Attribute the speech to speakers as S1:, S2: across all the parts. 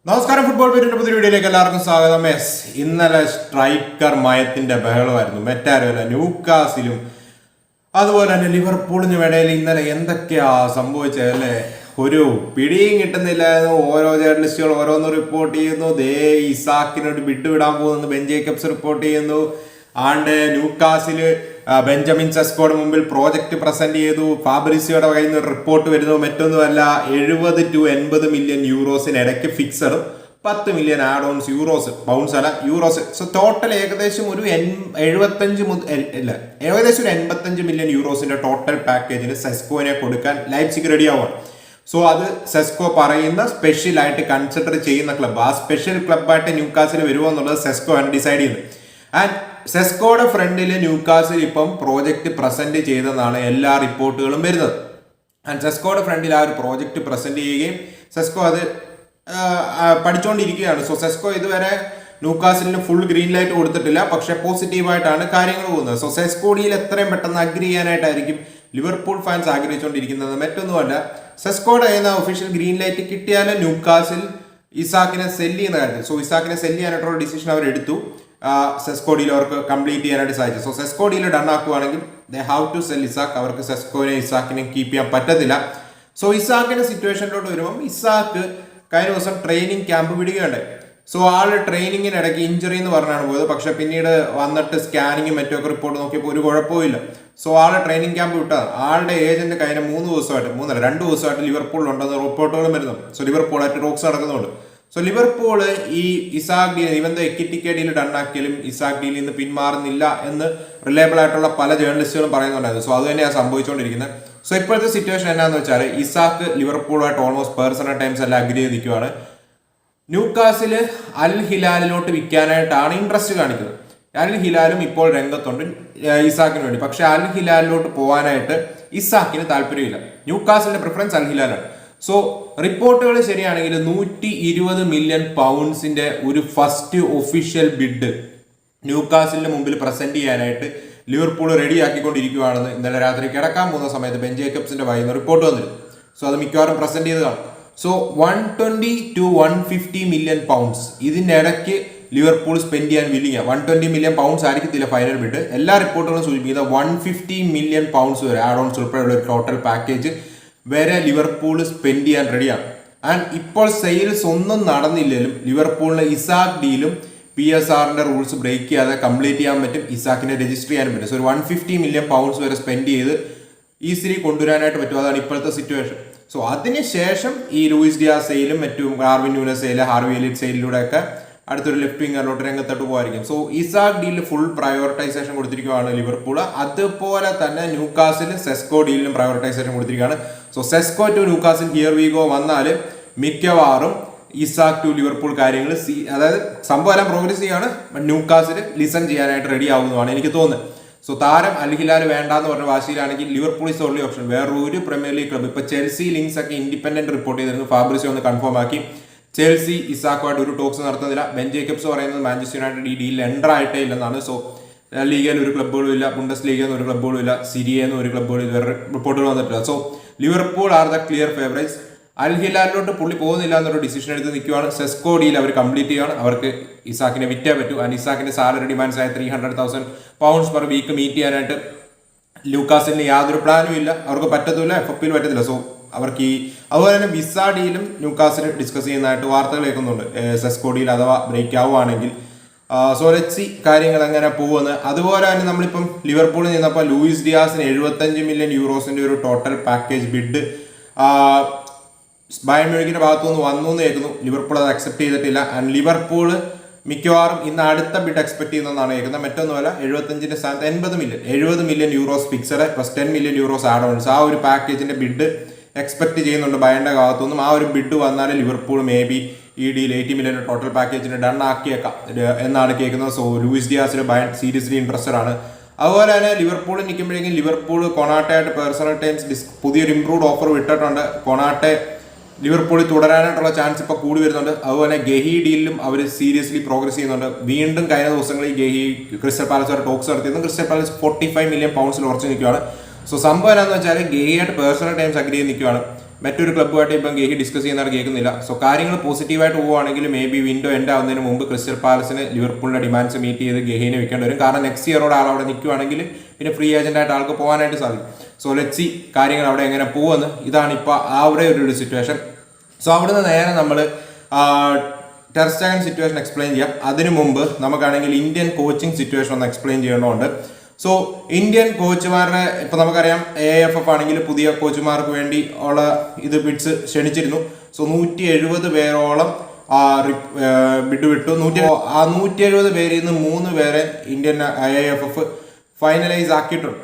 S1: നമസ്കാരം. ഫുട്ബോൾ പേരിന്റെ പുതിയ വീഡിയോയിലേക്ക് എല്ലാവർക്കും സ്വാഗതം. ഇന്നലെ സ്ട്രൈക്കർ മയത്തിന്റെ ബഹളമായിരുന്നു. മറ്റാരുമല്ല, ന്യൂക്കാസിലും അതുപോലെ തന്നെ ലിവർപൂളിനും ഇടയിൽ ഇന്നലെ എന്തൊക്കെയാ സംഭവിച്ചത് അല്ലേ? ഒരു പിടിയും കിട്ടുന്നില്ലായിരുന്നു. ഓരോ ജേർണലിസ്റ്റുകൾ ഓരോന്ന് റിപ്പോർട്ട് ചെയ്യുന്നു. ഇസാക്കിനോട് വിട്ടുവിടാൻ പോകുന്നു ബെൻ ജേക്കബ്സ് റിപ്പോർട്ട് ചെയ്യുന്നു. ന്യൂക്കാസില് ബെഞ്ചമിൻ സെസ്കോയുടെ മുമ്പിൽ പ്രോജക്റ്റ് പ്രസന്റ് ചെയ്തു. ഫാബ്രിസിയോയുടെ കയ്യിൽ നിന്ന് റിപ്പോർട്ട് വരുന്നു. മറ്റൊന്നുമല്ല, 70 to 80 മില്യൺ യൂറോസിന് ഇടയ്ക്ക് ഫിക്സഡും 10 മില്യൺ ആഡ് ഓൺസ് പൗണ്ട്സ് അല്ല യൂറോസ്. സോ ടോട്ടൽ ഏകദേശം ഒരു 85 മില്യൺ യൂറോസിന്റെ ടോട്ടൽ പാക്കേജിന് സെസ്കോനെ കൊടുക്കാൻ ലൈപ്സിഗ് റെഡി ആവുകയാണ്. സോ അത് സെസ്കോ പറയുന്ന സ്പെഷ്യൽ ആയിട്ട് കൺസിഡർ ചെയ്യുന്ന ക്ലബ്ബ്, ആ സ്പെഷ്യൽ ക്ലബ്ബായിട്ട് ന്യൂക്കാസിൽ വരുമോ എന്നുള്ളത് സെസ്കോ ആണ് ഡിസൈഡ് ചെയ്യുന്നത്. ആൻഡ് സെസ്കോയുടെ ഫ്രണ്ടിൽ ന്യൂക്കാസിൽ ഇപ്പം പ്രോജക്റ്റ് പ്രസന്റ് ചെയ്തെന്നാണ് എല്ലാ റിപ്പോർട്ടുകളും വരുന്നത്. ആൻഡ് സെസ്കോയുടെ ഫ്രണ്ടിൽ ആ ഒരു പ്രോജക്റ്റ് പ്രസന്റ് ചെയ്യുകയും സെസ്കോ അത് പഠിച്ചുകൊണ്ടിരിക്കുകയാണ്. സോ സെസ്കോ ഇതുവരെ ന്യൂക്കാസിലിന് ഫുൾ ഗ്രീൻ ലൈറ്റ് കൊടുത്തിട്ടില്ല, പക്ഷെ പോസിറ്റീവായിട്ടാണ് കാര്യങ്ങൾ പോകുന്നത്. സോ സെസ്കോ ഡീൽ എത്രയും പെട്ടെന്ന് അഗ്രി ചെയ്യാനായിട്ടായിരിക്കും ലിവർപൂൾ ഫാൻസ് ആഗ്രഹിച്ചുകൊണ്ടിരിക്കുന്നത്. മറ്റൊന്നുമല്ല, സെസ്കോയുടെ കയ്യിൽ നിന്ന് ഒഫീഷ്യൽ ഗ്രീൻ ലൈറ്റ് കിട്ടിയാലും ന്യൂക്കാസിൽ ഇസാക്കിനെ സെല്ല് ചെയ്യുന്ന കാര്യത്തിൽ, സോ ഇസാക്കിനെ സെല്ല് ചെയ്യാനായിട്ടുള്ള ഡിസിഷൻ അവർ എടുത്തു. സെസ്കോ ഡീൽ അവർക്ക് കംപ്ലീറ്റ് ചെയ്യാനായിട്ട് സാധിച്ചു. സോ സെസ്കോ ഡീൽ ഡൺ ആക്കുവാണെങ്കിൽ they have to sell Isak. അവർക്ക് ഇസാക്കിനെ കീപ്പ് ചെയ്യാൻ പറ്റത്തില്ല. സോ ഇസാക്കിന്റെ സിറ്റുവേഷനിലോട്ട് വരുമ്പം ഇസാക്ക് കഴിഞ്ഞ ദിവസം ട്രെയിനിങ് ക്യാമ്പ് വിടുകയുണ്ടായി. സോ ആള് ട്രെയിനിങ്ങിനിടയ്ക്ക് ഇഞ്ചറി എന്ന് പറഞ്ഞാണ് പോയത്. പക്ഷെ പിന്നീട് വന്നിട്ട് സ്കാനിങ്ങും മറ്റൊക്കെ റിപ്പോർട്ട് നോക്കിയപ്പോൾ ഒരു കുഴപ്പമില്ല. സോ ആള് ട്രെയിനിങ് ക്യാമ്പ് വിട്ടതാണ്. ആളുടെ ഏജന്റ് കഴിഞ്ഞ 2 ദിവസമായിട്ട് ലിവർപൂളിലുണ്ടെന്ന് റിപ്പോർട്ടുകളും വരുന്നു. സോ ലിവർപൂളായിട്ട് ടോക്സ് നടക്കുന്നുണ്ട്. സോ ലിവർപൂള് ഈ ഇസാക്ക് ഡീൽ ഇവന്റെ എക്വിറ്റി ഡീൽ ഡണ്ണാക്കിയാലും ഇസാക്ക് ഡീലിൽ നിന്ന് പിന്മാറുന്നില്ല എന്ന് റിലയബിൾ ആയിട്ടുള്ള പല ജേർണലിസ്റ്റുകളും പറയുന്നുണ്ടായിരുന്നു. സോ അത് തന്നെയാണ് സംഭവിച്ചുകൊണ്ടിരിക്കുന്നത്. സോ ഇപ്പോഴത്തെ സിറ്റുവേഷൻ എന്നാന്ന് വെച്ചാൽ ഇസാക്ക് ലിവർപൂളുമായിട്ട് ഓൾമോസ്റ്റ് പേഴ്സണൽ ടൈംസ് എല്ലാം അഗ്രി ചെയ്ത് നിൽക്കുവാണ്. ന്യൂക്കാസില് അൽ ഹിലാലിലോട്ട് വിൽക്കാനായിട്ടാണ് ഇൻട്രസ്റ്റ് കാണിക്കുന്നത്. അൽ ഹിലാലും ഇപ്പോൾ രംഗത്തുണ്ട് ഇസാക്കിന് വേണ്ടി. പക്ഷെ അൽ ഹിലാലിലോട്ട് പോകാനായിട്ട് ഇസാക്കിന് താല്പര്യമില്ല. ന്യൂക്കാസിന്റെ പ്രിഫറൻസ് അൽ ഹിലാലാണ്. സോ റിപ്പോർട്ടുകൾ ശരിയാണെങ്കിൽ 120 മില്യൺ പൗണ്ട്സിന്റെ ഒരു ഫസ്റ്റ് ഒഫീഷ്യൽ ബിഡ് ന്യൂക്കാസിലിന്റെ മുമ്പിൽ പ്രസന്റ് ചെയ്യാനായിട്ട് ലിവർപൂൾ റെഡി ആക്കിക്കൊണ്ടിരിക്കുകയാണെന്ന് ഇന്നലെ രാത്രി കിടക്കാൻ പോകുന്ന സമയത്ത് ബെൻ ജേക്കബ്സിന്റെ വായിന്ന് റിപ്പോർട്ട് വന്നിരുന്നു. സോ അത് മിക്കവാറും പ്രസന്റ് ചെയ്തതാണ്. സോ 120 to 150 മില്യൺ പൗണ്ട്സ് ഇതിനിടയ്ക്ക് ലിവർപൂൾ സ്പെൻഡ് ചെയ്യാൻ വില്ലിങ്ങ. 120 മില്യൺ പൗണ്ട്സ് ആയിരിക്കത്തില്ല ഫൈനൽ ബിഡ്. എല്ലാ റിപ്പോർട്ടുകളും സൂചിപ്പിക്കുന്നത് 150 മില്യൺ പൗണ്ട്സ് വരെ ആഡ് ഓൺസ് ഉൾപ്പെടെയുള്ള ഒരു ടോട്ടൽ പാക്കേജ് വരെ ലിവർപൂൾ സ്പെൻഡ് ചെയ്യാൻ റെഡിയാണ്. ആൻഡ് ഇപ്പോൾ സെയിൽസ് ഒന്നും നടന്നില്ലെങ്കിലും ലിവർപൂളിന് ഇസാക്ക് ഡീലും PSRന്റെ റൂൾസ് ബ്രേക്ക് ചെയ്യാതെ കംപ്ലീറ്റ് ചെയ്യാൻ പറ്റും. ഇസാക്കിനെ രജിസ്റ്റർ ചെയ്യാൻ പറ്റും. സോ ഒരു 150 മില്യൺ പൗണ്ട്സ് വരെ സ്പെൻഡ് ചെയ്ത് ഈസിലി കൊണ്ടുവരാനായിട്ട് പറ്റും. അതാണ് ഇപ്പോഴത്തെ സിറ്റുവേഷൻ. സോ അതിനുശേഷം ഈ ലൂയിസ് ഡിയാസ് സെയിലും മറ്റും Darwin Nunez sale, Harvey Elliott സെയിലിലൂടെയൊക്കെ അടുത്തൊരു ലെഫ്റ്റ് വിംഗറിലോട്ട് രംഗത്തോട്ട് പോകായിരിക്കും. സോ ഇസാക്ക് ഡീലിൽ ഫുൾ പ്രയോറിറ്റൈസേഷൻ കൊടുത്തിരിക്കുകയാണ് ലിവർപൂൾ. അതുപോലെ തന്നെ ന്യൂക്കാസിൽ സെസ്കോ ഡീലിനും പ്രയോറിറ്റൈസേഷൻ കൊടുത്തിരിക്കുകയാണ്. So Sesko to Newcastle here we go വന്നാൽ മിക്കവാറും ഇസാക്ക് ടു ലിവർപൂൾ കാര്യങ്ങൾ അതായത് സംഭവം എല്ലാം പ്രോഗ്രസ് ചെയ്യാണ്. ന്യൂക്കാസിൽ ലിസൺ ചെയ്യാനായിട്ട് റെഡി ആവുന്നതാണ് എനിക്ക് തോന്നുന്നത്. സോ താരം അൽ ഹിലാൽ വേണ്ടാന്ന് പറഞ്ഞ വാശിയിലാണെങ്കിൽ ലിവർപൂൾ ഇസ് ഓൺലി ഓപ്ഷൻ. വേറൊരു പ്രീമിയർ ലീഗ് ക്ലബ്ബ് ഇപ്പൊ ചെൽസി ലിങ്ക്സ് ഒക്കെ ഇൻഡിപെൻഡന്റ് റിപ്പോർട്ട് ചെയ്തിരുന്നു. ഫാബ്രിസിയോ ഒന്ന് കൺഫേം ആക്കി ചെൽസി ഇസാക്കുമായിട്ട് ഒരു ടോക്സ് നടത്തുന്നില്ല. ബെൻ ജേക്കബ്സ് പറയുന്നത് മാഞ്ചസ്റ്റർ യുണൈറ്റഡ് ഈ ഡീൽ എൻ്റർ ആയിട്ടേ ഇല്ലെന്നാണ്. സോ ലീഗയിൽ ഒരു ക്ലബ്ബുകളും ഇല്ല, ബുണ്ടസ് ലീഗയിൽ നിന്ന് ഒരു ക്ലബ്ബുകളും ഇല്ല, സിരിയെന്ന് ഒരു ക്ലബ്ബുകളും ഇതുവരെ റിപ്പോർട്ടുകൾ വന്നിട്ടില്ല. So Liverpool are the clear favourites. Al ഹിലാലിലോട്ട് പുള്ളി പോകുന്നില്ല എന്നൊരു ഡിസിഷൻ എടുത്ത് നിൽക്കുകയാണ്. സെസ്കോ ഡീൽ അവർ കംപ്ലീറ്റ് ചെയ്യുകയാണ്. അവർക്ക് ഇസാക്കിനെ വിറ്റേ പറ്റൂ. ആൻഡ് ഇസാക്കിന്റെ സാലറി ഡിമാൻഡ്സ് ആയ 300,000 പൗണ്ട്സ് പെർ വീക്ക് മീറ്റ് ചെയ്യാനായിട്ട് ലൂക്കാസിന് യാതൊരു പ്ലാനും ഇല്ല. അവർക്ക് പറ്റത്തില്ല, FFPയിൽ പറ്റത്തില്ല. സോ അവർക്ക് അതുപോലെ തന്നെ വിസ ഡീലും ന്യൂക്കാസിൽ ഡിസ്കസ് ചെയ്യുന്നതായിട്ട് വാർത്തകൾ കേൾക്കുന്നുണ്ട്. സെസ്കോ ഡീൽ അഥവാ ബ്രേക്ക് ആവുകയാണെങ്കിൽ. സോ ലെറ്റ്സ് സീ കാര്യങ്ങൾ എങ്ങനെ പോകുന്നത്. അതുപോലെ തന്നെ നമ്മളിപ്പം ലിവർപൂളിൽ നിന്നപ്പോൾ ലൂയിസ് ഡിയാസിന് 75 മില്യൺ യൂറോസിന്റെ ഒരു ടോട്ടൽ പാക്കേജ് ബിഡ് ബയൺ മ്യൂണിക്കിന്റെ ഭാഗത്തുനിന്ന് വന്നു എന്ന് കേൾക്കുന്നു. ലിവർപൂൾ അത് അക്സെപ്റ്റ് ചെയ്തിട്ടില്ല. ആൻഡ് ലിവർപൂൾ മിക്കവാറും ഇന്ന് അടുത്ത ബിഡ് എക്സ്പെക്ട് ചെയ്യുന്നതാണ് കേൾക്കുന്നത്. മറ്റൊന്നുമല്ല, 75ന്റെ സ്ഥാനത്ത് 70 million euros fixed plus 10 million euros add ons ആ ഒരു പാക്കേജിന്റെ ബിഡ് എക്സ്പെക്ട് ചെയ്യുന്നുണ്ട് ബയന്റെ ഭാഗത്തുനിന്നും. ആ ഒരു ബിഡ് വന്നാൽ ലിവർപൂൾ മേ ബി ഈ ഡീൽ 80 മില്യൺ ടോട്ടൽ പാക്കേജിന് ഡൺ ആക്കിയേക്കാം എന്നാണ് കേൾക്കുന്നത്. സോ ലൂയിസ് ഡിയാസിൽ ബയൺ സീരിയസ്ലി ഇൻട്രസ്റ്റഡ് ആണ്. അതുപോലെ തന്നെ ലിവർപൂൾ നിൽക്കുമ്പോഴേക്കും ലിവർപൂൾ കൊണാട്ടയായിട്ട് പേഴ്സണൽ ടൈംസ് പുതിയൊരു ഇംപ്രൂവ്ഡ് ഓഫർ വിട്ടിട്ടുണ്ട്. കൊണാട്ടെ ലിവർപൂളിൽ തുടരാനായിട്ടുള്ള ചാൻസ് ഇപ്പോൾ കൂടി വരുന്നുണ്ട്. അതുപോലെ ഗഹി ഡീലിലും അവർ സീരിയസ്ലി പ്രോഗ്രസ് ചെയ്യുന്നുണ്ട്. വീണ്ടും കഴിഞ്ഞ ദിവസങ്ങളിൽ ഗഹി ക്രിസ്റ്റൽ പാലസ് ടോക്സ് നടത്തിയിരുന്നു. ക്രിസ്റ്റൽ പാലസ് 45 മില്യൺ പൗണ്ട്സിൽ ഉറച്ചു നിൽക്കുകയാണ്. സോ സംഭവം എന്താണെന്ന് വെച്ചാൽ ഗഹിയായിട്ട് പേഴ്സണൽ ടൈംസ് അഗ്രി ചെയ്ത് നിൽക്കുകയാണ്. മറ്റൊരു ക്ലബ്ബുമായിട്ട് ഇപ്പം ഗേഹി ഡിസ്കസ് ചെയ്യുന്നതാണ് കേൾക്കുന്നില്ല. സോ കാര്യങ്ങൾ പോസിറ്റീവായിട്ട് പോവുകയാണെങ്കിൽ മേ ബി വിൻഡോ എൻഡ് ആവുന്നതിന് മുമ്പ് ക്രിസ്റ്റൽ പാലസിന് ലിവർപൂളിന്റെ ഡിമാൻഡ്സ് മീറ്റ് ചെയ്ത് ഗെഹിനെ വെക്കേണ്ടി വരും. കാരണം നെക്സ്റ്റ് ഇയറോടെ ആൾ അവിടെ നിൽക്കുകയാണെങ്കിൽ പിന്നെ ഫ്രീ ഏജന്റായിട്ട് ആൾക്ക് പോകാനായിട്ട് സാധിക്കും. സോ ലെറ്റ്സ് സി കാര്യങ്ങൾ അവിടെ എങ്ങനെ പോകുമെന്ന്. ഇതാണ് ഇപ്പോൾ അവിടെ ഒരു സിറ്റുവേഷൻ. സോ അവിടുന്ന് നേരെ നമ്മൾ ടെർ സ്റ്റെഗൻ സിറ്റുവേഷൻ എക്സ്പ്ലെയിൻ ചെയ്യാം. അതിനു മുമ്പ് നമുക്കാണെങ്കിൽ ഇന്ത്യൻ കോച്ചിങ് സിറ്റുവേഷൻ ഒന്ന് എക്സ്പ്ലെയിൻ ചെയ്യേണ്ടതുണ്ട്. സോ ഇന്ത്യൻ കോച്ചുമാരുടെ ഇപ്പൊ നമുക്കറിയാം AFF ആണെങ്കിൽ പുതിയ കോച്ചുമാർക്ക് വേണ്ടി ഉള്ള ഇത് ബിഡ്സ് ക്ഷണിച്ചിരുന്നു. സോ 170 പേരോളം ബിഡ് വിട്ടു. 170 പേരിൽ നിന്ന് 3 പേരെ ഇന്ത്യൻ AFF ഫൈനലൈസ് ആക്കിയിട്ടുണ്ട്.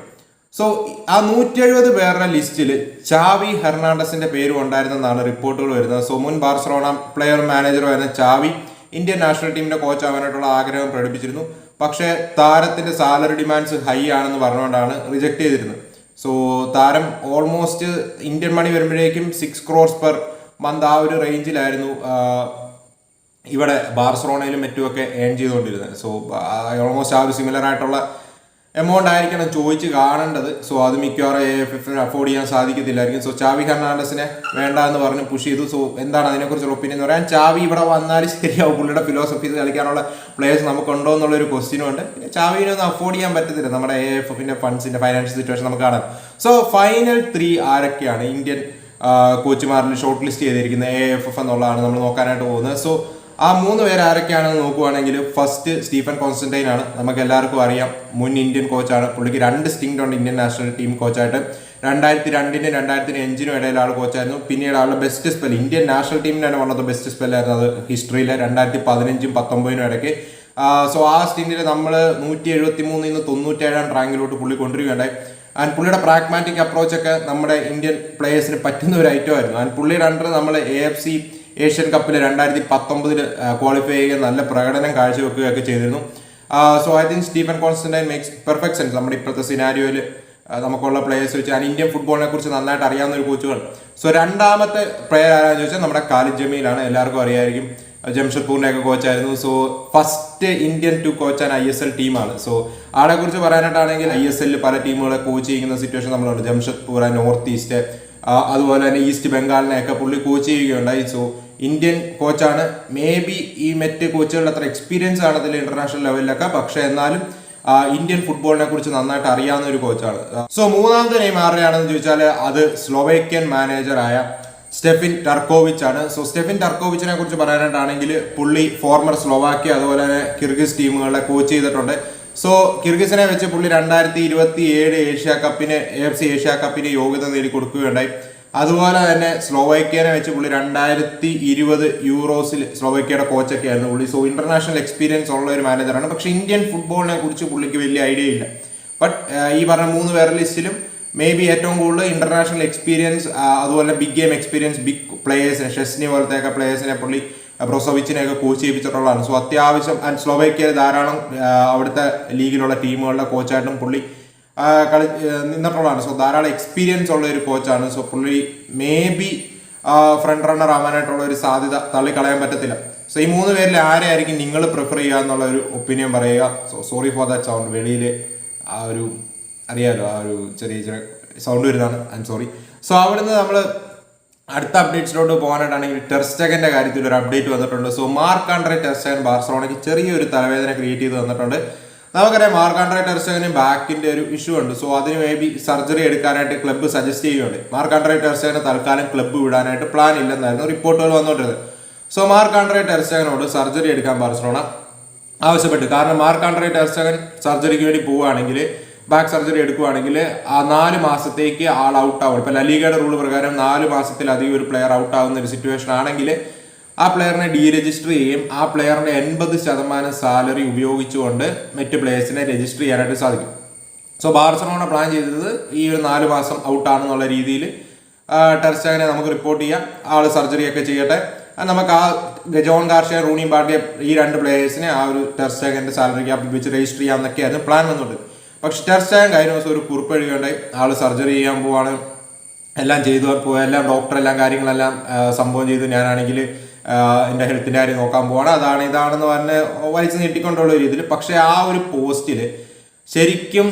S1: സോ ആ 170 പേരുടെ ലിസ്റ്റിൽ ചാവി ഹെർണാണ്ടസിന്റെ പേരും ഉണ്ടായിരുന്നെന്നാണ് റിപ്പോർട്ടുകൾ വരുന്നത്. സോ മുൻ ബാർസലോണ പ്ലെയർ മാനേജറുമായിരുന്ന ചാവി ഇന്ത്യൻ നാഷണൽ ടീമിന്റെ കോച്ച് ആവാനായിട്ടുള്ള ആഗ്രഹം പ്രകടിപ്പിച്ചിരുന്നു. പക്ഷേ താരത്തിന്റെ സാലറി ഡിമാൻഡ്സ് ഹൈ ആണെന്ന് പറഞ്ഞുകൊണ്ടാണ് റിജക്ട് ചെയ്തിരുന്നത്. സോ താരം ഓൾമോസ്റ്റ് ഇന്ത്യൻ മണി വരുമ്പോഴേക്കും 6 crores പെർ മന്ത് ആ ഒരു റേഞ്ചിലായിരുന്നു ഇവിടെ ബാർസലോണയിലും മറ്റുമൊക്കെ ഏൺ ചെയ്തുകൊണ്ടിരുന്നത്. സോ ഓൾമോസ്റ്റ് ആ ഒരു സിമിലർ ആയിട്ടുള്ള എമൗണ്ട് ആയിരിക്കണം ചോദിച്ച് കാണേണ്ടത്. സോ അത് മിക്കവാറും AFF അഫോർഡ് ചെയ്യാൻ സാധിക്കത്തില്ലായിരിക്കും. സോ ചാവി ഹെർണാണ്ടസിനെ വേണ്ട എന്ന് പറഞ്ഞ് പുഷ് ചെയ്തു. സോ എന്താണ് അതിനെക്കുറിച്ചുള്ള ഒപ്പീനിയൻ എന്ന് പറയാൻ, ചാവി ഇവിടെ വന്നാൽ ശരിയാവും, പുള്ളിയുടെ ഫിലോസഫീസ് കളിക്കാനുള്ള പ്ലേയേഴ്സ് നമുക്കുണ്ടോ എന്നുള്ളൊരു ക്വസ്റ്റ്യനും ഉണ്ട്. പിന്നെ ചാവിനെ ഒന്നും അഫോർഡ് ചെയ്യാൻ പറ്റത്തില്ല, നമ്മുടെ AFFന്റെ ഫണ്ട്സിന്റെ ഫൈനാൻഷ്യൽ സിറ്റുവേഷൻ നമുക്ക് കാണാം. സോ ഫൈനൽ 3 ആരൊക്കെയാണ് ഇന്ത്യൻ കോച്ചുമാരിൽ ഷോർട്ട് ലിസ്റ്റ് ചെയ്തിരിക്കുന്നത് AFF എന്നുള്ളതാണ് നമ്മൾ നോക്കാനായിട്ട് പോകുന്നത്. സോ ആ 3 പേര് ആരൊക്കെയാണെന്ന് നോക്കുവാണെങ്കിൽ ഫസ്റ്റ് സ്റ്റീഫൻ കോൺസ്റ്റന്റൈൻ ആണ്. നമുക്ക് എല്ലാവർക്കും അറിയാം, മുൻ ഇന്ത്യൻ കോച്ചാണ്. പുള്ളിക്ക് 2 സ്റ്റിംഗ് ഉണ്ട് ഇന്ത്യൻ നാഷണൽ ടീം കോച്ചായിട്ട്. 2002-നും 2005-നും ഇടയിൽ ആൾ കോച്ചായിരുന്നു. പിന്നീട് ആളുടെ ബെസ്റ്റ് സ്പെൽ ഇന്ത്യൻ നാഷണൽ ടീമിനാണ് വൺ ഓഫ് ദ ബെസ്റ്റ് സ്പെല്ലായിരുന്നു അത് ഹിസ്റ്ററിയിലെ 2015-നും 19-നും ഇടയ്ക്ക്. സോ ആ സ്റ്റിങ്ങിൽ നമ്മൾ 173-ൽ നിന്ന് 97-ാം റാങ്കിലോട്ട് പുള്ളി കൊണ്ടുവരികയുണ്ടായി. ആൻഡ് പുള്ളിയുടെ പ്രാഗ്മാറ്റിക് അപ്രോച്ചൊക്കെ നമ്മുടെ ഇന്ത്യൻ പ്ലേയേഴ്സിന് പറ്റുന്ന ഒരു ഐറ്റം ആയിരുന്നു. ആൻഡ് പുള്ളിയുടെ അണ്ടർ നമ്മൾ AFC ഏഷ്യൻ കപ്പിൽ 2019 ക്വാളിഫൈ ചെയ്യുക, നല്ല പ്രകടനം കാഴ്ചവെക്കുകയൊക്കെ ചെയ്തിരുന്നു. So I think Stephen Constantine makes perfect sense നമ്മുടെ ഇപ്പോഴത്തെ സിനാരിയോയിൽ നമുക്കുള്ള പ്ലേയേഴ്സ് വെച്ച്. ആൻഡ് ഇന്ത്യൻ ഫുട്ബോളിനെ കുറിച്ച് നന്നായിട്ട് അറിയാവുന്ന ഒരു കോച്ചുകൾ. സോ രണ്ടാമത്തെ പ്ലെയർ ആരാന്ന് ചോദിച്ചാൽ നമ്മുടെ ഖാലിദ് ജമീലാണ്. എല്ലാവർക്കും അറിയായിരിക്കും, ജംഷഡ്പൂരിന്റെ ഒക്കെ കോച്ചായിരുന്നു. So first Indian to coach and ISL ടീമാണ്. സോ ആളെ കുറിച്ച് പറയാനായിട്ടാണെങ്കിൽ ISL പല ടീമുകളെ കോച്ച് ചെയ്യുന്ന സിറ്റുവേഷൻ നമ്മളുണ്ട്. ജംഷഡ്പൂർ, നോർത്ത് ഈസ്റ്റ്, അതുപോലെ തന്നെ ഈസ്റ്റ് ബംഗാളിനെയൊക്കെ പുള്ളി കോച്ച് ചെയ്യുകയുണ്ടായി. സോ ഇന്ത്യൻ കോച്ചാണ്. മേ ബി ഈ മറ്റ് കോച്ചുകളുടെ അത്ര എക്സ്പീരിയൻസ് കാണത്തില്ല ഇന്റർനാഷണൽ ലെവലിലൊക്കെ, പക്ഷെ എന്നാലും ഇന്ത്യൻ ഫുട്ബോളിനെ കുറിച്ച് നന്നായിട്ട് അറിയാവുന്ന ഒരു കോച്ചാണ്. സോ മൂന്നാമത്തെ നെയിം ആരുടെയാണെന്ന് ചോദിച്ചാൽ അത് സ്ലോവേക്കിയൻ മാനേജറായ സ്റ്റെഫിൻ ടർക്കോവിച്ച് ആണ്. സോ സ്റ്റെഫിൻ ടർക്കോവിച്ചിനെ കുറിച്ച് പറയാനായിട്ടാണെങ്കിൽ പുള്ളി ഫോർമർ സ്ലോവാക്യ അതുപോലെ തന്നെ കിർഗിസ് ടീമുകളെ കോച്ച് ചെയ്തിട്ടുണ്ട്. സോ കിർഗിസിനെ വെച്ച് പുള്ളി 2027 ഏഷ്യ കപ്പിന് AFC ഏഷ്യ കപ്പിന് യോഗ്യത നേടിക്കൊടുക്കുകയുണ്ടായി. അതുപോലെ തന്നെ സ്ലോവാക്യനെ വെച്ച് പുള്ളി 2020 യൂറോസിൽ സ്ലോവാക്യയുടെ കോച്ചൊക്കെ ആയിരുന്നു പുള്ളി. സോ ഇന്റർനാഷണൽ എക്സ്പീരിയൻസ് ഉള്ള ഒരു മാനേജറാണ്. പക്ഷെ ഇന്ത്യൻ ഫുട്ബോളിനെ കുറിച്ച് പുള്ളിക്ക് വലിയ ഐഡിയ ഇല്ല. ബട്ട് ഈ പറഞ്ഞ 3 പേരുടെ ലിസ്റ്റിലും മേ ബി ഏറ്റവും കൂടുതൽ ഇന്റർനാഷണൽ എക്സ്പീരിയൻസ് അതുപോലെ ബിഗ് ഗെയിം എക്സ്പീരിയൻസ് ബിഗ് പ്ലേയേഴ്സിനെ, ഷെസ്നി പോലത്തെയൊക്കെ പ്ലേയേഴ്സിനെ പുള്ളി ബ്രോസോവിച്ചിനെയൊക്കെ കോച്ച് ചെയ്യിപ്പിച്ചിട്ടുള്ളതാണ്. സോ അത്യാവശ്യം സ്ലോവേക്കിയയിൽ ധാരാളം അവിടുത്തെ ലീഗിലുള്ള ടീമുകളുടെ കോച്ചായിട്ടും പുള്ളി നിന്നിട്ടുള്ളതാണ്. സോ ധാരാളം എക്സ്പീരിയൻസ് ഉള്ള ഒരു കോച്ചാണ്. സോ പുള്ളി മേ ബി ഫ്രണ്ട് റണ്ണർ ആവാനായിട്ടുള്ള ഒരു സാധ്യത തള്ളിക്കളയാൻ പറ്റത്തില്ല. സോ ഈ 3 പേരിൽ ആരെയായിരിക്കും നിങ്ങൾ പ്രിഫർ ചെയ്യുക എന്നുള്ള ഒരു ഒപ്പീനിയൻ പറയുക. So sorry for that sound, വെളിയിൽ ആ ഒരു അറിയാലോ ആ ഒരു ചെറിയ സൗണ്ട് വരുന്നതാണ്, ഐ എം സോറി. സോ അവിടുന്ന് നമ്മൾ അടുത്ത അപ്ഡേറ്റ്സിലോട്ട് പോകാനായിട്ടാണെങ്കിൽ ടെർ സ്റ്റെഗന്റെ കാര്യത്തിൽ ഒരു അപ്ഡേറ്റ് വന്നിട്ടുണ്ട്. സോ മാർക്ക് ആൻഡ്രെ ടെർ സ്റ്റെഗൻ ബാർസലോണയ്ക്ക് ചെറിയൊരു തലവേദന ക്രിയേറ്റ് ചെയ്ത് തന്നിട്ടുണ്ട്. നമുക്കറിയാം മാർക്ക് ആൻഡ്രെ ടെർ സ്റ്റെഗന് ബാക്കിന്റെ ഒരു ഇഷ്യൂ ഉണ്ട്. സോ അതിന് മേ ബി സർജറി എടുക്കാനായിട്ട് ക്ലബ്ബ് സജസ്റ്റ് ചെയ്യുന്നുണ്ട്. മാർക്ക് ആൻഡ്രെ ടെർ സ്റ്റെഗന് തൽക്കാലം ക്ലബ്ബ് വിടാനായിട്ട് പ്ലാൻ ഇല്ലെന്നായിരുന്നു റിപ്പോർട്ടുകൾ വന്നുകൊണ്ടിരുന്നത്. സോ മാർക്ക് ആൻഡ്രെ ടെർ സ്റ്റെഗനോട് സർജറി എടുക്കാൻ ബാർസലോണ ആവശ്യപ്പെട്ടു. കാരണം മാർക്ക് ആൻഡ്രെ ടെർ സ്റ്റെഗൻ സർജറിക്ക് വേണ്ടി പോവുകയാണെങ്കിൽ, ബാക്ക് സർജറി എടുക്കുകയാണെങ്കിൽ ആ 4 മാസത്തേക്ക് ആൾ ഔട്ട് ആവും. ഇപ്പൊ ലലീഗയുടെ റൂൾ പ്രകാരം 4 മാസത്തിലധികം ഒരു പ്ലെയർ ഔട്ട് ആവുന്ന ഒരു സിറ്റുവേഷൻ ആണെങ്കിൽ ആ പ്ലെയറിനെ ഡീരജിസ്റ്റർ ചെയ്യും. ആ പ്ലെയറിന്റെ 80% സാലറി ഉപയോഗിച്ചുകൊണ്ട് മറ്റ് പ്ലേയേഴ്സിനെ രജിസ്റ്റർ ചെയ്യാനായിട്ട് സാധിക്കും. സോ ബാർസലോണ പ്ലാൻ ചെയ്തത് ഈ ഒരു 4 മാസം ഔട്ടാണെന്നുള്ള രീതിയിൽ ടെർ സ്റ്റെഗനെ നമുക്ക് റിപ്പോർട്ട് ചെയ്യാം, ആൾ സർജറി ഒക്കെ ചെയ്യട്ടെ, നമുക്ക് ആ ജോൺ ഗാർഷ്യ, റൂണി ബാർഡിയ ഈ 2 പ്ലേയേഴ്സിനെ ആ ഒരു ടെർ സ്റ്റെഗന്റെ സാലറി ക്യാപ്പിൽ വെച്ച് രജിസ്റ്റർ ചെയ്യാമെന്നൊക്കെയായിരുന്നു പ്ലാൻ വന്നിട്ടുണ്ട്. പക്ഷെ ടെർ സ്റ്റെഗൻ കഴിഞ്ഞ ദിവസം ഒരു കുറിപ്പ് എഴുതുകയുണ്ടായി, ആള് സർജറി ചെയ്യാൻ പോവാണ്, എല്ലാം ചെയ്തു പോയി, എല്ലാം ഡോക്ടറെല്ലാം കാര്യങ്ങളെല്ലാം സംഭവം ചെയ്തു, ഞാനാണെങ്കിൽ എൻ്റെ ഹെൽത്തിൻ്റെ കാര്യം നോക്കാൻ പോവാണ്, അതാണ് ഇതാണെന്ന് പറഞ്ഞ് വലിച്ചു നീട്ടിക്കൊണ്ടുള്ള ഒരു രീതിയിൽ. പക്ഷെ ആ ഒരു പോസ്റ്റിൽ ശരിക്കും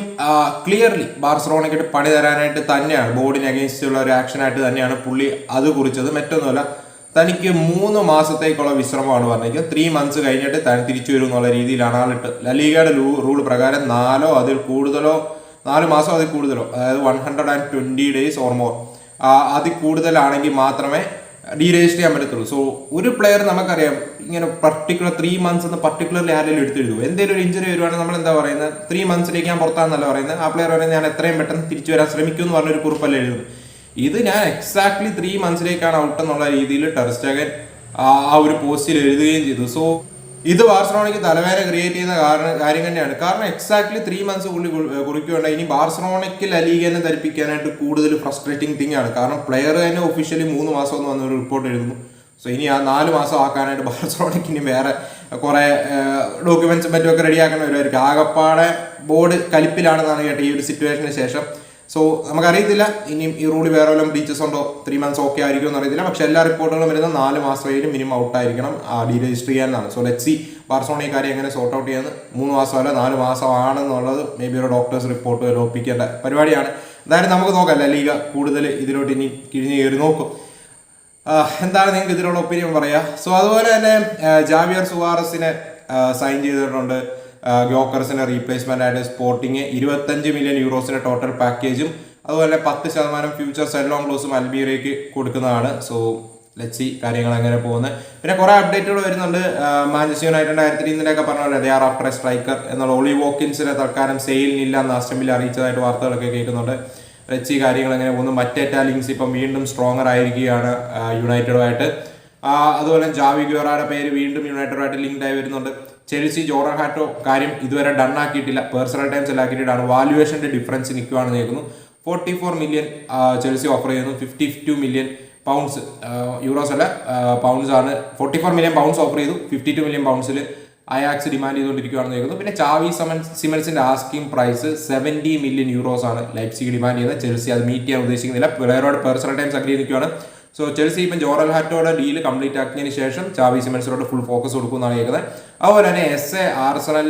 S1: ക്ലിയർലി ബാർസലോണയ്ക്ക് പണി തരാനായിട്ട് തന്നെയാണ്, ബോർഡിന് അഗേൻസ്റ്റ് ഉള്ള ഒരു ആക്ഷനായിട്ട് തന്നെയാണ് പുള്ളി അത് കുറിച്ചത്. മറ്റൊന്നുമല്ല, തനിക്ക് 3 മാസത്തേക്കുള്ള വിശ്രമമാണ് പറഞ്ഞിരിക്കുന്നത്. 3 months കഴിഞ്ഞിട്ട് താൻ തിരിച്ചു വരും എന്നുള്ള രീതിയിലാണ് ആളിട്ട്. ലലീഗയുടെ റൂൾ പ്രകാരം 4 മാസം അതിൽ കൂടുതലോ, അതായത് 120 days ഓർ മോർ അതിൽ കൂടുതലാണെങ്കിൽ മാത്രമേ ഡീരജിസ്റ്റർ ചെയ്യാൻ പറ്റത്തുള്ളൂ. സോ ഒരു പ്ലെയർ നമുക്കറിയാം ഇങ്ങനെ പർട്ടിക്കുലർ 3 months എന്ന് പർട്ടിക്കുലർലി ആരെങ്കിലും എടുത്തെഴുതും. എന്തെങ്കിലും ഒരു ഇഞ്ചുറി വരുവാണെങ്കിൽ നമ്മൾ എന്താ പറയുന്നത്, 3 months ഞാൻ പുറത്താന്നല്ല പറയുന്നത്. ആ പ്ലെയർ പറയുന്നത് ഞാൻ എത്രയും പെട്ടെന്ന് തിരിച്ചു വരാൻ ശ്രമിക്കും എന്ന് പറഞ്ഞൊരു കുറിപ്പല്ല എഴുതുന്നത്. ഇത് ഞാൻ എക്സാക്ട്ലി 3 months ഔട്ട് എന്നുള്ള രീതിയിൽ ടെർ സ്റ്റെഗൻ ആ ഒരു പോസ്റ്റിൽ എഴുതുകയും ചെയ്തു. സോ ഇത് ബാർസലോണയ്ക്ക് തലവേദന ക്രിയേറ്റ് ചെയ്യുന്ന കാര്യം തന്നെയാണ്. കാരണം എക്സാക്ട്ലി 3 months കുറിക്കുകയുണ്ട്. ഇനി ബാർസലോണയ്ക്ക് ലലീഗനെ ധരിപ്പിക്കാനായിട്ട് കൂടുതൽ ഫ്രസ്ട്രേറ്റിംഗ് തിങ് ആണ്. കാരണം പ്ലെയർ തന്നെ ഒഫീഷ്യലി 3 മാസം എന്ന് വന്നൊരു റിപ്പോർട്ട് എഴുതുന്നു. സോ ഇനി ആ 4 മാസം ആക്കാനായിട്ട് ബാർസലോണയ്ക്ക് ഇനി വേറെ കുറെ ഡോക്യുമെന്റ്സും മറ്റുമൊക്കെ റെഡിയാക്കാൻ വരുമായിരിക്കും. ആകപ്പാടെ ബോർഡ് കലിപ്പിലാണെന്നാണ് കേട്ടത് ഈ ഒരു സിറ്റുവേഷന് ശേഷം. സോ നമുക്കറിയത്തില്ല ഇനിയും ഈ റൂള് വേറെ വല്ലതും ബ്രീച്ചസ് ഉണ്ടോ, 3 months ഓക്കെ ആയിരിക്കും എന്ന് അറിയത്തില്ല. പക്ഷെ എല്ലാ റിപ്പോർട്ടുകളും വരുന്നത് 4 മാസമായാലും മിനിമം ഔട്ടായിരിക്കണം ഡീരജിസ്റ്റർ ചെയ്യാനാണ്. സോ ലെറ്റ്സ് സീ ബാർസലോണ ഈ കാര്യം എങ്ങനെ സോർട്ട് ഔട്ട് ചെയ്യുന്നത്. 3 മാസമല്ല 4 മാസമാണെന്നുള്ളത് മേ ബി ഒരു ഡോക്ടേഴ്സ് റിപ്പോർട്ട് ഒപ്പിക്കേണ്ട പരിപാടിയാണ്. എന്തായാലും നമുക്ക് നോക്കാം, ലീഗ കൂടുതൽ ഇതിലോട്ട് ഇനി കിഴിഞ്ഞ് കയറി നോക്കും. എന്താണ് നിങ്ങൾക്ക് ഇതിലുള്ള ഒപ്പീനിയൻ പറയാ. സോ അതുപോലെ തന്നെ ജാവിയർ സുവാറസിനെ സൈൻ ചെയ്തിട്ടുണ്ട്. ഗ്യോക്കർസിന്റെ റീപ്ലേസ്മെന്റ് ആയിട്ട് സ്പോർട്ടിങ് 25 million euros ടോട്ടൽ പാക്കേജും അതുപോലെ 10% ഫ്യൂച്ചർ സെല്ലോൺ ക്ലോസും അൽബീറയ്ക്ക് കൊടുക്കുന്നതാണ്. സോ ലെറ്റ്സ് സീ കാര്യങ്ങൾ എങ്ങനെ പോകുന്നത്. പിന്നെ കുറെ അപ്ഡേറ്റുകൾ വരുന്നുണ്ട്. മാഞ്ചസ്റ്റർ യുണൈറ്റഡ് 2003 പറഞ്ഞ പോലെ they are after A striker എന്നുള്ള ഒളി വോക്കിൻസിനെ തൽക്കാലം സെയിലിനില്ല എന്ന് അസ്റ്റമിൽ അറിയിച്ചതായിട്ട് വാർത്തകളൊക്കെ കേൾക്കുന്നുണ്ട്. ലെറ്റ്സ് സീ കാര്യങ്ങൾ എങ്ങനെ പോകുന്നു. മറ്റേറ്റ ലിങ്ക്സ് ഇപ്പം വീണ്ടും സ്ട്രോങ്ങർ ആയിരിക്കുകയാണ് യുണൈറ്റഡുമായിട്ട്. അതുപോലെ ജാവി ഗ്യോറയുടെ പേര് വീണ്ടും യുണൈറ്റഡുമായിട്ട് ലിങ്ക്ഡ് ആയി വരുന്നുണ്ട്. ചെൽസി ജോറൻ ഹാറ്റോ കാര്യം ഇതുവരെ ഡൺ ആക്കിയിട്ടില്ല, പേഴ്സണൽ ടൈംസ് എല്ലാം ആക്കിയിട്ടാണ്. വാല്യുവേഷന്റെ ഡിഫറൻസ് നിൽക്കുവാണെന്ന് കേൾക്കുന്നു. 44 million ചെൽസി ഓഫർ ചെയ്യുന്നു. 52 million പൗണ്ട്സ്, യൂറോസ് അല്ല പൗണ്ട്സ് ആണ്. 44 million പൗണ്ട്സ് ഓഫർ ചെയ്തു. 52 million പൗണ്ട്സിൽ അയാക്സ് ഡിമാൻഡ് ചെയ്തുകൊണ്ടിരിക്കുകയാണെന്ന് കേൾക്കുന്നു. പിന്നെ ചാവി സിമൻസിന്റെ ആസ്കിംഗ് പ്രൈസ് 70 million euros ആണ് ലൈപ്സിഗ് ഡിമാൻഡ് ചെയ്യുന്നത്. ചെൽസി അത് മീറ്റ് ചെയ്യാൻ ഉദ്ദേശിക്കുന്നില്ല. പ്ലെയറോട് പേഴ്സണൽ ടൈംസ് അഗ്രി നിൽക്കുകയാണ്. സോ ചെൽസി ഇപ്പം ജോറൽ ഹാറ്റോയുടെ ഡീല് കംപ്ലീറ്റ് ആക്കിയതിന് ശേഷം ചാവി സിമൻസിലോട്ട് ഫുൾ ഫോക്കസ് കൊടുക്കുമെന്നാണ് കേൾക്കുന്നത്. അതുപോലെ തന്നെ ആർസണൽ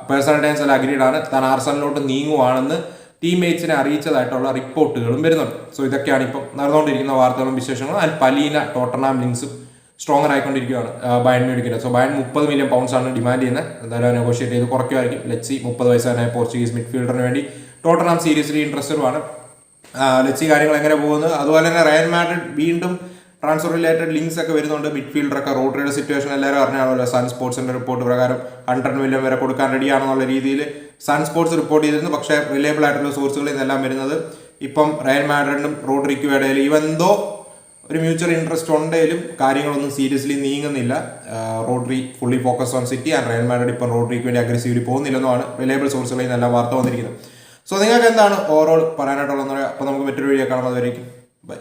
S1: പേഴ്സണൽ ടൈംസ് എല്ലാം അഗ്രീഡ് ആണ്. താൻ ആർസണലിലോട്ട് നീങ്ങുവാണെന്ന് ടീംമേറ്റ്സിനെ അറിയിച്ചതായിട്ടുള്ള റിപ്പോർട്ടുകളും വരുന്നുണ്ട്. സോ ഇതൊക്കെയാണ് ഇപ്പം നടന്നുകൊണ്ടിരിക്കുന്ന വാർത്തകളും വിശേഷങ്ങളും. ആൻഡ് പലീന ടോട്ടർനാം ലിങ്ക്സും സ്ട്രോങ്ങർ ആയിക്കൊണ്ടിരിക്കുകയാണ് ബയൺ മ്യൂണിക്കിന്റെ. സോ ബയൺ 30 million പൗണ്ട്സ് ആണ് ഡിമാൻഡ് ചെയ്യുന്നത്. എന്തായാലും നെഗോഷിയേറ്റ് ചെയ്ത് കുറയ്ക്കുമായിരിക്കും. ലെറ്റ്സ് സീ 30 വയസ്സുകാരനായ പോർച്ചുഗീസ് മിഡ്ഫീൽഡറിന് വേണ്ടി ടോട്ടർനാം സീരിയസ്ലി ഇൻട്രസ്റ്റഡുമാണ്. ലെറ്റ്സ് സീ കാര്യങ്ങൾ എങ്ങനെ പോകുന്നത്. അതുപോലെ തന്നെ റയൽ മാഡ്രിഡ് വീണ്ടും ട്രാൻസ്ഫർ റിലേറ്റഡ് ലിങ്ക്സ് ഒക്കെ വരുന്നുണ്ട്. മിഡ്ഫീൽഡറൊക്കെ റോഡ്രിയുടെ സിറ്റുവേഷൻ എല്ലാവരും അറിഞ്ഞാണല്ലോ. സൺ സ്പോർട്സിന്റെ റിപ്പോർട്ട് പ്രകാരം 100 million വരെ കൊടുക്കാൻ റെഡിയാണെന്നുള്ള രീതിയിൽ സൺ സ്പോർട്സ് റിപ്പോർട്ട് ചെയ്തിരുന്നു. പക്ഷേ റിലയബിൾ ആയിട്ടുള്ള സോഴ്സുകളിൽ നിന്നെല്ലാം വരുന്നത് ഇപ്പം റയൽ മാഡ്രിഡിനും റോഡ്രിക്കും ഇടയിൽ ഇവന്തോ ഒരു മ്യൂച്വൽ ഇൻട്രസ്റ്റ് ഉണ്ടെങ്കിലും കാര്യങ്ങളൊന്നും സീരിയസ്ലി നീങ്ങുന്നില്ല. Rodri fully focus on City and Real Madrid ഇപ്പം റോഡ്രിക്ക് വേണ്ടി അഗ്രസീവ്ലി പോകുന്നില്ലെന്നാണ് റിലയബിൾ സോഴ്സുകളിൽ നിന്നെല്ലാം വാർത്ത വന്നിരിക്കുന്നത്. സോ നിങ്ങൾക്ക് എന്താണ് ഓവറോൾ പറയാനായിട്ടുള്ളത്? അപ്പോൾ നമുക്ക് മറ്റൊരു വീഡിയോ കാണാം. അതുവരേക്കും ബൈ.